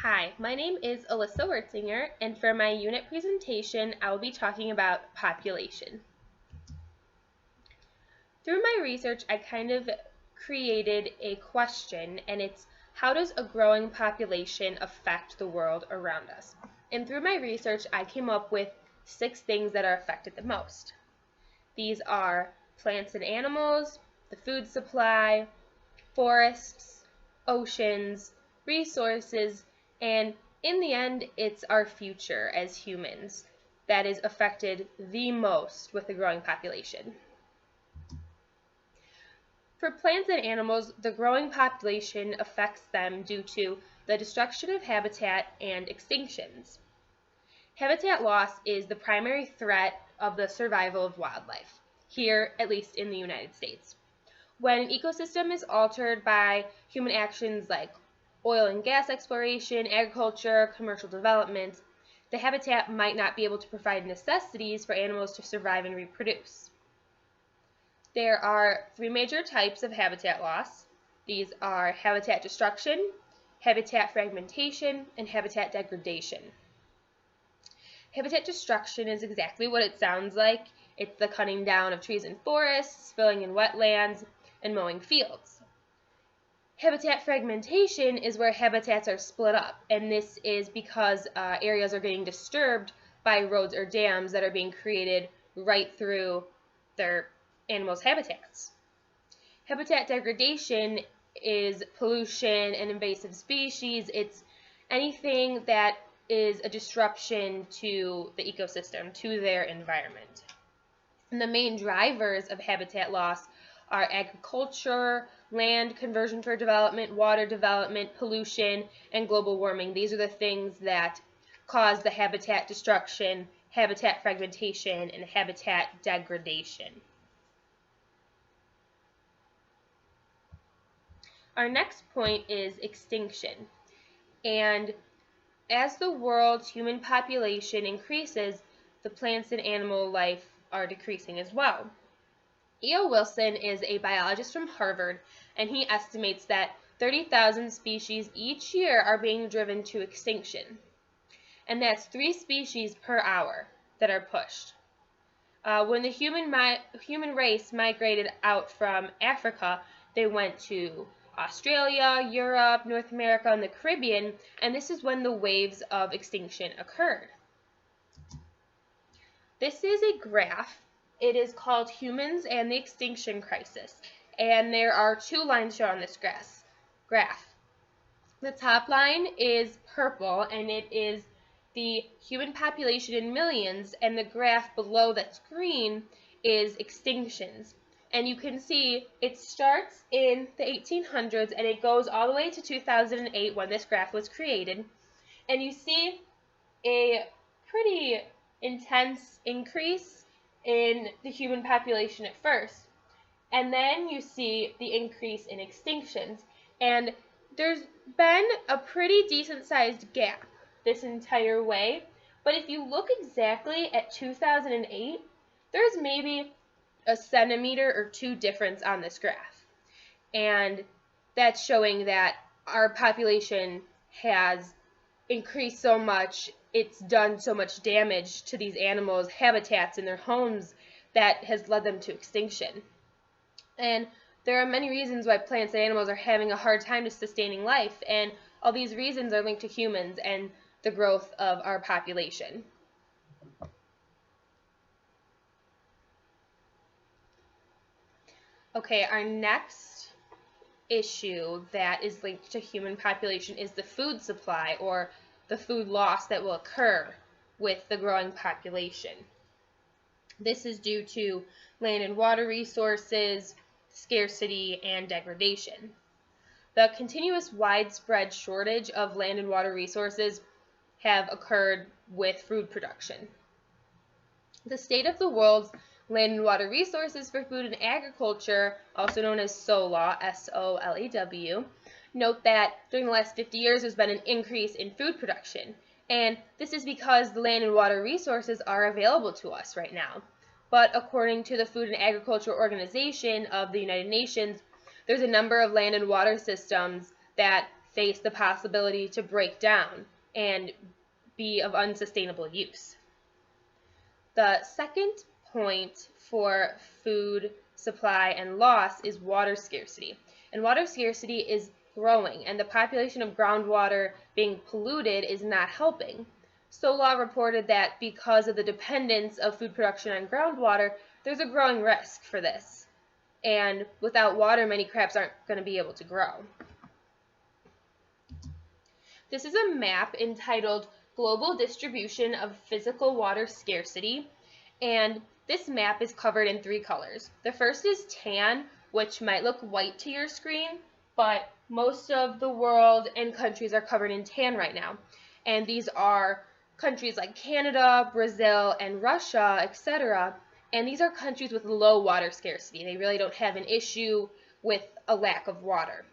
Hi, my name is Alyssa Wertzinger, and for my unit presentation, I will be talking about population. Through my research, I kind of created a question, and it's how does a growing population affect the world around us? And through my research, I came up with 6 things that are affected the most. These are plants and animals, the food supply, forests, oceans, resources, and in the end, it's our future as humans that is affected the most with the growing population. For plants and animals, the growing population affects them due to the destruction of habitat and extinctions. Habitat loss is the primary threat of the survival of wildlife, here at least in the United States. When an ecosystem is altered by human actions like oil and gas exploration, agriculture, commercial development, the habitat might not be able to provide necessities for animals to survive and reproduce. There are 3 major types of habitat loss. These are habitat destruction, habitat fragmentation, and habitat degradation. Habitat destruction is exactly what it sounds like. It's the cutting down of trees and forests, filling in wetlands, and mowing fields. Habitat fragmentation is where habitats are split up, and this is because areas are getting disturbed by roads or dams that are being created right through their animals' habitats. Habitat degradation is pollution and invasive species. It's anything that is a disruption to the ecosystem, to their environment. And the main drivers of habitat loss are agriculture, land conversion for development, water development, pollution, and global warming. These are the things that cause the habitat destruction, habitat fragmentation, and habitat degradation. Our next point is extinction. And as the world's human population increases, the plants and animal life are decreasing as well. E.O. Wilson is a biologist from Harvard, and he estimates that 30,000 species each year are being driven to extinction. And that's 3 species per hour that are pushed. When the human race migrated out from Africa, they went to Australia, Europe, North America, and the Caribbean, and this is when the waves of extinction occurred. This is a graph. It is called Humans and the Extinction Crisis, and there are 2 lines shown on this graph. The top line is purple, and it is the human population in millions, and the graph below that's green is extinctions. And you can see it starts in the 1800s, and it goes all the way to 2008 when this graph was created. And you see a pretty intense increase in the human population at first. And then you see the increase in extinctions. And there's been a pretty decent sized gap this entire way. But if you look exactly at 2008, there's maybe a centimeter or 2 difference on this graph. And that's showing that our population has increased so much, it's done so much damage to these animals' habitats and their homes that has led them to extinction. And there are many reasons why plants and animals are having a hard time to sustaining life, and all these reasons are linked to humans and the growth of our population. Okay, our next issue that is linked to human population is the food supply, or the food loss that will occur with the growing population. This is due to land and water resources, scarcity, and degradation. The continuous widespread shortage of land and water resources have occurred with food production. The state of the world's land and water resources for food and agriculture, also known as SOLAW, S-O-L-A-W, note that during the last 50 years there's been an increase in food production. And this is because the land and water resources are available to us right now. But according to the Food and Agriculture Organization of the United Nations, there's a number of land and water systems that face the possibility to break down and be of unsustainable use. The second point for food supply and loss is water scarcity. And water scarcity is growing, and the population of groundwater being polluted is not helping. SOLA reported that because of the dependence of food production on groundwater, there's a growing risk for this. And without water, many crops aren't going to be able to grow. This is a map entitled Global Distribution of Physical Water Scarcity, and this map is covered in 3 colors. The first is tan, which might look white to your screen, but most of the world and countries are covered in tan right now. And these are countries like Canada, Brazil, and Russia, etc. And these are countries with low water scarcity. They really don't have an issue with a lack of water.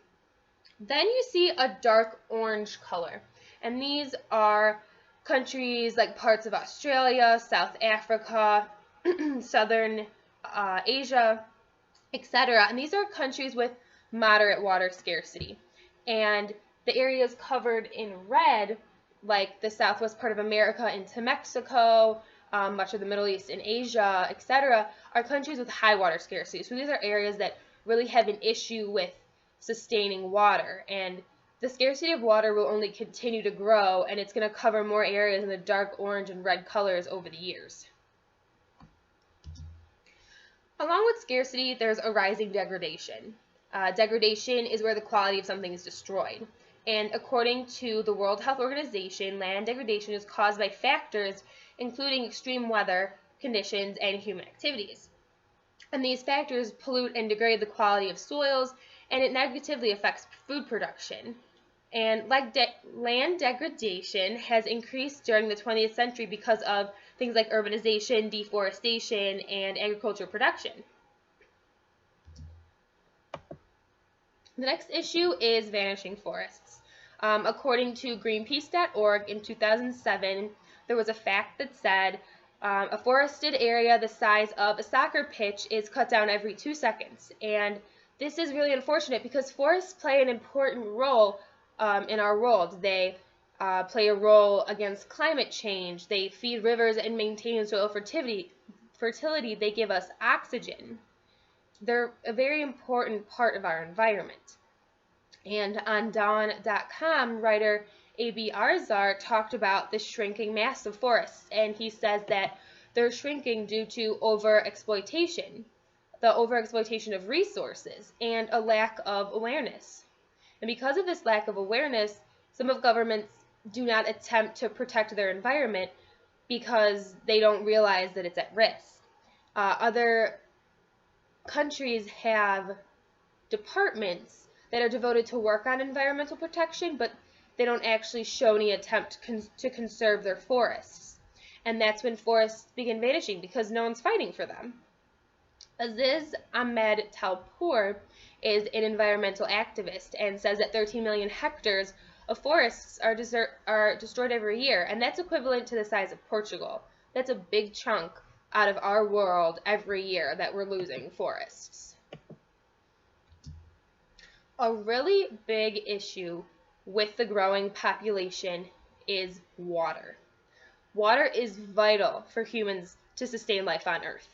Then you see a dark orange color, and these are countries like parts of Australia, South Africa, Southern Asia, etc. And these are countries with moderate water scarcity. And the areas covered in red, like the southwest part of America into Mexico, much of the Middle East and Asia, etc., are countries with high water scarcity. So these are areas that really have an issue with sustaining water, and the scarcity of water will only continue to grow, and it's going to cover more areas in the dark orange and red colors over the years. Along with scarcity, there's a rising degradation. Degradation is where the quality of something is destroyed. And according to the World Health Organization, land degradation is caused by factors including extreme weather conditions and human activities. And these factors pollute and degrade the quality of soils, and it negatively affects food production. And land degradation has increased during the 20th century because of things like urbanization, deforestation, and agricultural production. The next issue is vanishing forests. According to Greenpeace.org in 2007, there was a fact that said a forested area the size of a soccer pitch is cut down every 2 seconds. And this is really unfortunate because forests play an important role in our world. They play a role against climate change. They feed rivers and maintain soil fertility. They give us oxygen. They're a very important part of our environment. And on Dawn.com, writer A.B. Arzar talked about the shrinking mass of forests, and he says that they're shrinking due to overexploitation, the overexploitation of resources, and a lack of awareness. And because of this lack of awareness, some of governments do not attempt to protect their environment because they don't realize that it's at risk. Other countries have departments that are devoted to work on environmental protection, but they don't actually show any attempt to conserve their forests. And that's when forests begin vanishing because no one's fighting for them. Aziz Ahmed Talpour is an environmental activist and says that 13 million hectares of forests are destroyed every year, and that's equivalent to the size of Portugal. That's a big chunk out of our world every year that we're losing forests. A really big issue with the growing population is water. Water is vital for humans to sustain life on Earth.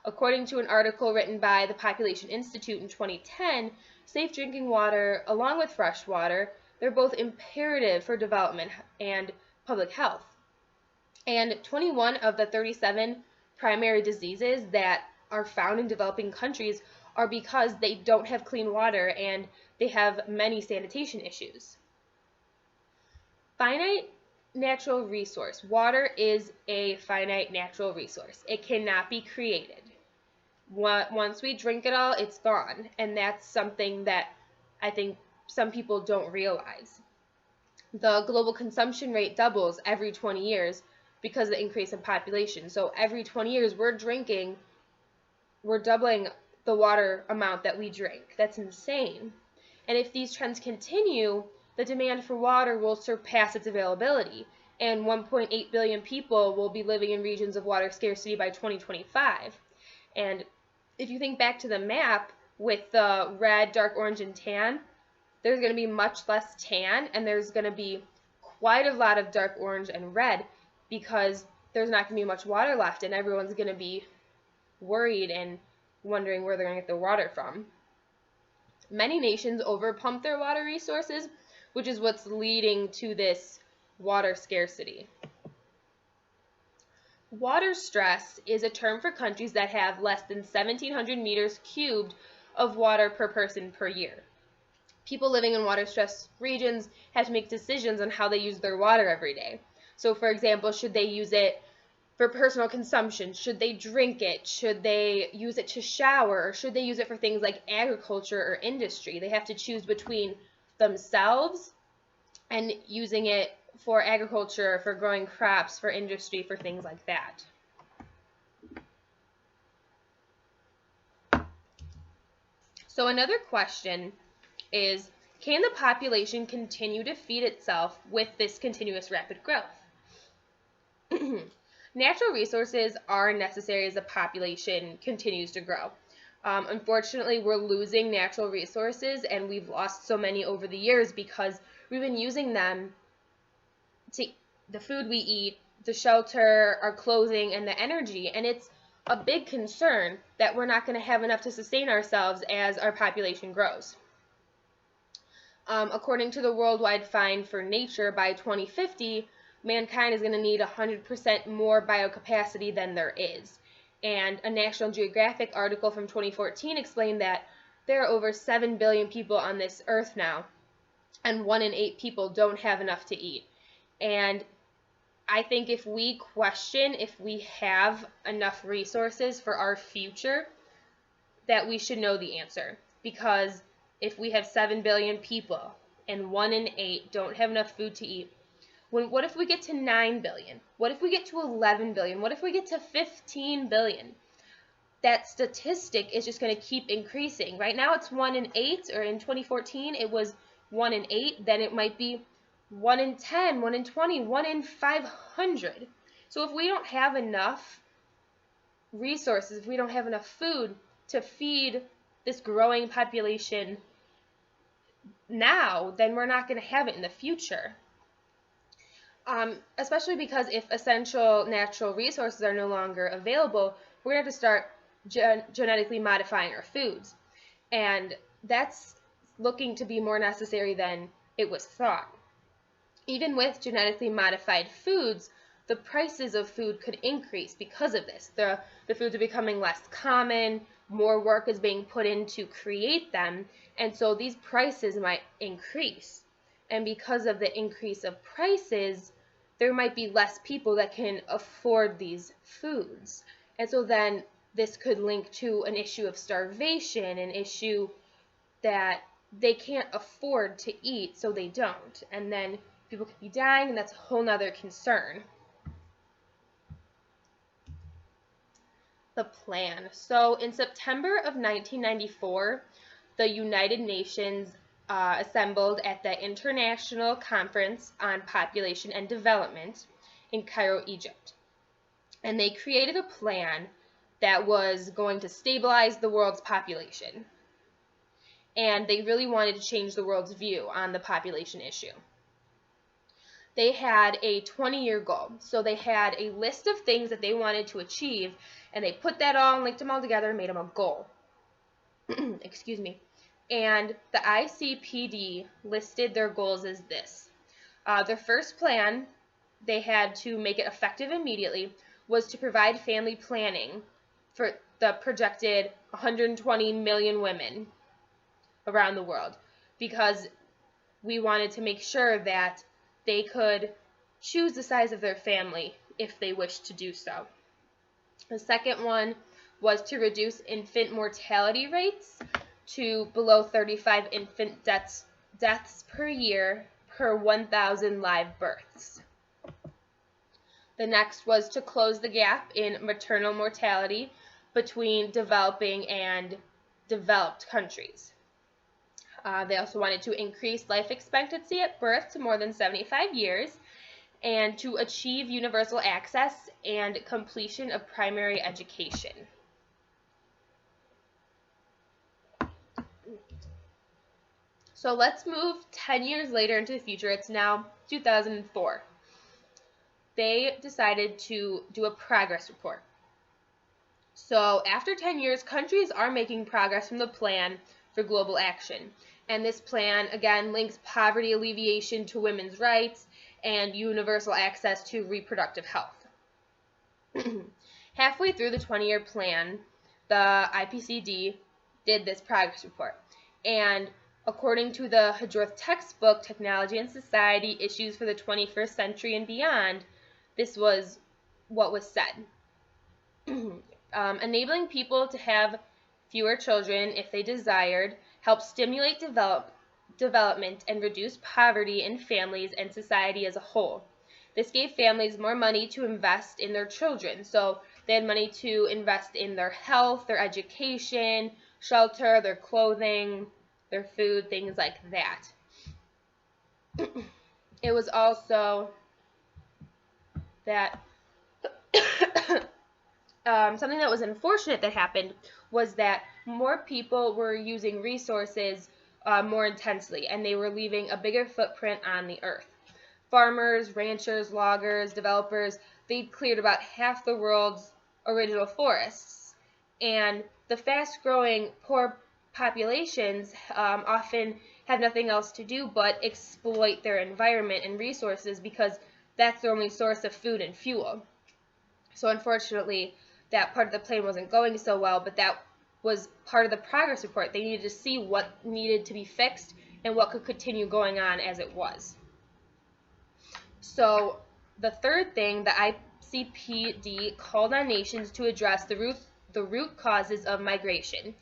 According to an article written by the Population Institute in 2010, safe drinking water, along with fresh water, they're both imperative for development and public health. And 21 of the 37 primary diseases that are found in developing countries are because they don't have clean water and they have many sanitation issues. Finite natural resource. Water is a finite natural resource. It cannot be created. Once we drink it all, it's gone. And that's something that I think some people don't realize. The global consumption rate doubles every 20 years because of the increase in population. So every 20 years we're doubling the water amount that we drink. That's insane. And if these trends continue, the demand for water will surpass its availability, and 1.8 billion people will be living in regions of water scarcity by 2025. And if you think back to the map with the red, dark orange, and tan, there's going to be much less tan, and there's going to be quite a lot of dark orange and red because there's not going to be much water left, and everyone's going to be worried and wondering where they're going to get the water from. Many nations overpump their water resources, which is what's leading to this water scarcity. Water stress is a term for countries that have less than 1,700 meters cubed of water per person per year. People living in water-stressed regions have to make decisions on how they use their water every day. So, for example, should they use it for personal consumption? Should they drink it? Should they use it to shower? Or should they use it for things like agriculture or industry? They have to choose between themselves and using it for agriculture, for growing crops, for industry, for things like that. So another question is, can the population continue to feed itself with this continuous rapid growth? Natural resources are necessary as the population continues to grow. Unfortunately, we're losing natural resources, and we've lost so many over the years because we've been using them to the food we eat, the shelter, our clothing, and the energy, and it's a big concern that we're not going to have enough to sustain ourselves as our population grows. According to the Worldwide Fund for Nature, by 2050, mankind is going to need 100% more biocapacity than there is. And a National Geographic article from 2014 explained that there are over 7 billion people on this earth now, and 1 in 8 people don't have enough to eat. And I think if we question if we have enough resources for our future, that we should know the answer. Because if we have 7 billion people and 1 in 8 don't have enough food to eat, what if we get to 9 billion? What if we get to 11 billion? What if we get to 15 billion? That statistic is just going to keep increasing. Right now it's 1 in 8, or in 2014 it was 1 in 8. Then it might be 1 in 10, 1 in 20, 1 in 500. So if we don't have enough resources, if we don't have enough food to feed this growing population now, then we're not going to have it in the future. Especially because if essential natural resources are no longer available, we're going to have to start genetically modifying our foods. And that's looking to be more necessary than it was thought. Even with genetically modified foods, the prices of food could increase because of this. The foods are becoming less common, more work is being put in to create them, and so these prices might increase. And because of the increase of prices, there might be less people that can afford these foods. And so then this could link to an issue of starvation, an issue that they can't afford to eat, so they don't. And then people could be dying, and that's a whole nother concern. The plan. So in September of 1994, the United Nations assembled at the International Conference on Population and Development in Cairo, Egypt. And they created a plan that was going to stabilize the world's population. And they really wanted to change the world's view on the population issue. They had a 20-year goal. So they had a list of things that they wanted to achieve, and they put that all and linked them all together and made them a goal. Excuse me. And the ICPD listed their goals as this. Their first plan, they had to make it effective immediately, was to provide family planning for the projected 120 million women around the world, because we wanted to make sure that they could choose the size of their family if they wished to do so. The second one was to reduce infant mortality rates to below 35 infant deaths per year per 1,000 live births. The next was to close the gap in maternal mortality between developing and developed countries. They also wanted to increase life expectancy at birth to more than 75 years and to achieve universal access and completion of primary education. So let's move 10 years later into the future. It's now 2004. They decided to do a progress report. So after 10 years, countries are making progress from the plan for global action. And this plan, again, links poverty alleviation to women's rights and universal access to reproductive health. Halfway through the 20-year plan, the IPCD did this progress report. And according to the Hudworth textbook, Technology and Society, Issues for the 21st Century and Beyond, this was what was said. Enabling people to have fewer children if they desired helped stimulate development and reduce poverty in families and society as a whole. This gave families more money to invest in their children. So they had money to invest in their health, their education, shelter, their clothing, their food, things like that. It was also that something that was unfortunate that happened was that more people were using resources more intensely, and they were leaving a bigger footprint on the earth. Farmers, ranchers, loggers, developers, they'd cleared about half the world's original forests. And the fast-growing poor populations often have nothing else to do but exploit their environment and resources because that's their only source of food and fuel. So unfortunately, that part of the plan wasn't going so well, but that was part of the progress report. They needed to see what needed to be fixed and what could continue going on as it was. So the third thing, the ICPD called on nations to address the root causes of migration,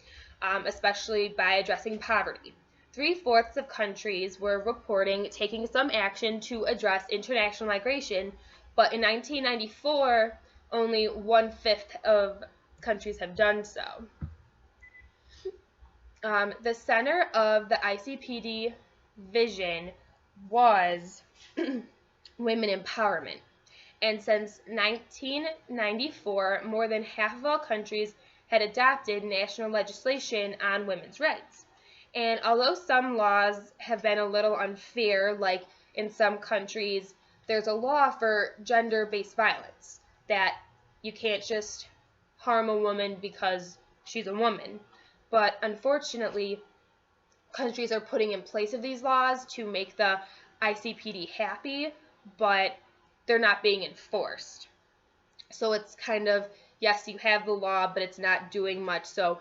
especially by addressing poverty. 3/4 of countries were reporting taking some action to address international migration, but in 1994, only 1/5 of countries have done so. The center of the ICPD vision was women empowerment. And since 1994, more than half of all countries had adopted national legislation on women's rights. And although some laws have been a little unfair, like in some countries, there's a law for gender-based violence, that you can't just harm a woman because she's a woman. But unfortunately, countries are putting in place of these laws to make the ICPD happy, but they're not being enforced. So it's kind of, yes, you have the law, but it's not doing much. So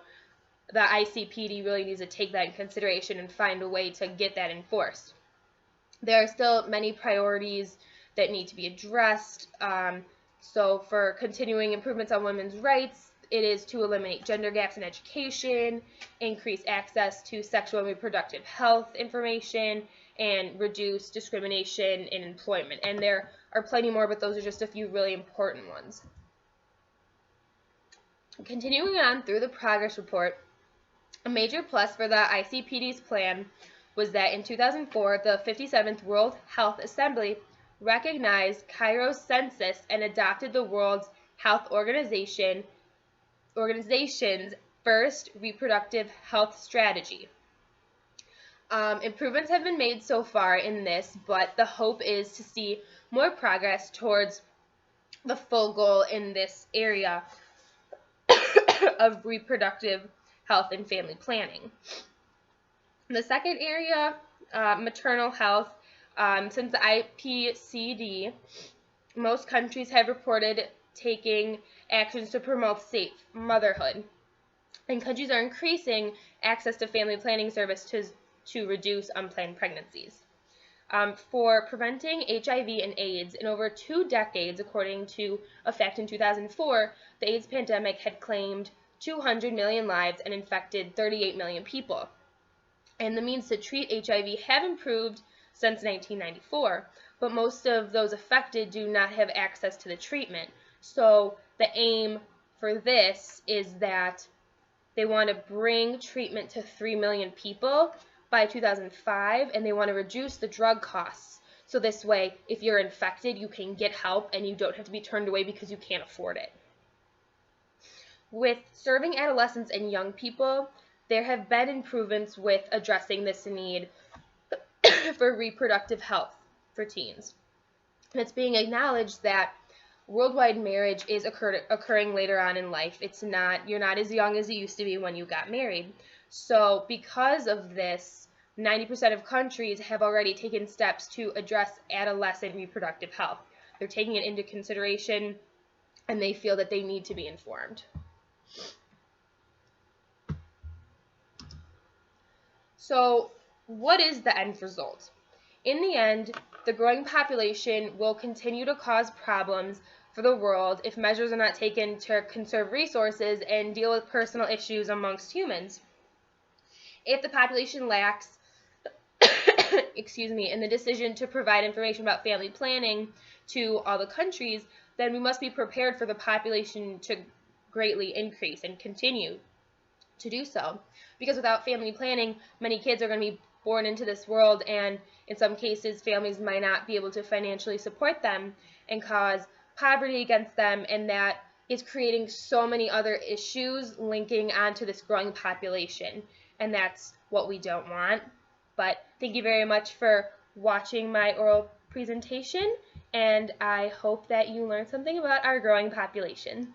the ICPD really needs to take that in consideration and find a way to get that enforced. There are still many priorities that need to be addressed. So for continuing improvements on women's rights, it is to eliminate gender gaps in education, increase access to sexual and reproductive health information, and reduce discrimination in employment. And there are plenty more, but those are just a few really important ones. Continuing on through the progress report, a major plus for the ICPD's plan was that in 2004, the 57th World Health Assembly recognized Cairo's census and adopted the World Health Organization's first reproductive health strategy. Improvements have been made so far in this, but the hope is to see more progress towards the full goal in this area of reproductive health and family planning. The second area, maternal health, since the IPCD, most countries have reported taking actions to promote safe motherhood, and countries are increasing access to family planning services to reduce unplanned pregnancies. For preventing HIV and AIDS, in over 2 decades, according to a fact in 2004, the AIDS pandemic had claimed 200 million lives and infected 38 million people. And the means to treat HIV have improved since 1994, but most of those affected do not have access to the treatment. So the aim for this is that they want to bring treatment to 3 million people by 2005, and they want to reduce the drug costs. So this way, if you're infected, you can get help and you don't have to be turned away because you can't afford it. With serving adolescents and young people, there have been improvements with addressing this need for reproductive health for teens. And it's being acknowledged that worldwide marriage is occurring later on in life. You're not as young as you used to be when you got married. So because of this, 90% of countries have already taken steps to address adolescent reproductive health. They're taking it into consideration, and they feel that they need to be informed. So what is the end result? In the end, the growing population will continue to cause problems for the world if measures are not taken to conserve resources and deal with personal issues amongst humans. If the population lacks in the decision to provide information about family planning to all the countries, then we must be prepared for the population to greatly increase and continue to do so. Because without family planning, many kids are going to be born into this world, and in some cases, families might not be able to financially support them and cause poverty against them, and that is creating so many other issues linking onto this growing population, and that's what we don't want. But thank you very much for watching my oral presentation, and I hope that you learned something about our growing population.